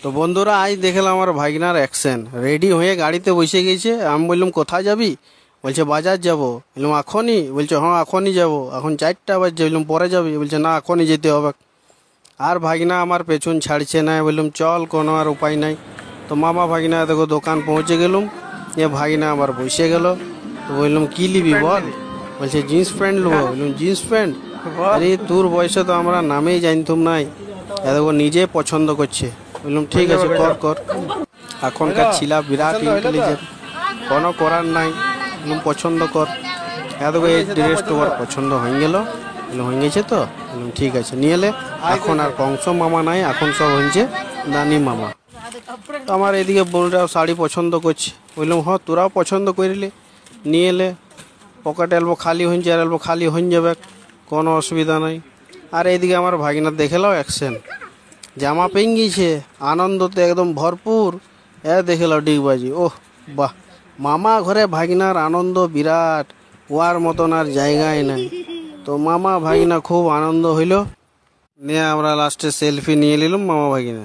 তো বন্ধুরা আজ দেখলাম আমার ভাগনার অ্যাকশন, রেডি হয়ে গাড়িতে বসে গেছে। আমি বললাম কোথায় যাবি? বলছে বাজার যাবো। বললাম এখনই? বলছে হ্যাঁ এখনই যাবো, এখন 4টা বাজছে। বললাম পরে যাবি? বলছে না এখনই যেতে হবে। আর ভাগনা আমার পেছন ছাড়ছে না। বললাম চল, কোনো আর উপায় নাই। তো মামা ভাগনা দেখো দোকান পৌঁছে গেলুম। ভাগনা আবার বসে গেল। তো বললাম কি নিবি বল? বলছে জিন্স প্যান্ট নেবো। বললাম জিন্স প্যান্ট? আরে তোর বয়সে তো আমরা নামেই জানতুম নাই, দেখো নিজে পছন্দ করছে। বললাম ঠিক আছে কর কর। এখনকার ছিলা বিরাট ইন্টেলিজেন্ট, কোনো করার নাই। বললাম পছন্দ কর। দেখো এই ড্রেসটা ওর পছন্দ হয়ে গেল। বললাম হয়ে গেছে তো? বললাম ঠিক আছে নিয়ে এলে। এখন আর কংস মামা নাই, এখন সব হয়েছে নানি মামা। তো আমার এদিকে বোনরাও শাড়ি পছন্দ করছে। বললাম হ্যাঁ তোরাও পছন্দ করিলে নিয়ে এলে। পকেট এলবো খালি হয়েছে আর এলবো খালি হয়ে যাবে, কোনো অসুবিধা নাই। আর এইদিকে আমার ভাগিনা দেখেলাও অ্যাকশন, জামা পেয়ে গিয়েছে, আনন্দতে একদম ভরপুর। দেখেলাও ডিগবাজি। ওহ বাহ, মামা ঘরে ভাগিনার আনন্দ বিরাট, ওয়ার মতন আর জায়গায় নাই। তো মামা ভাগিনা খুব আনন্দ হইল। নিয়ে আমরা লাস্টে সেলফি নিয়ে নিলাম মামা ভাগিনা।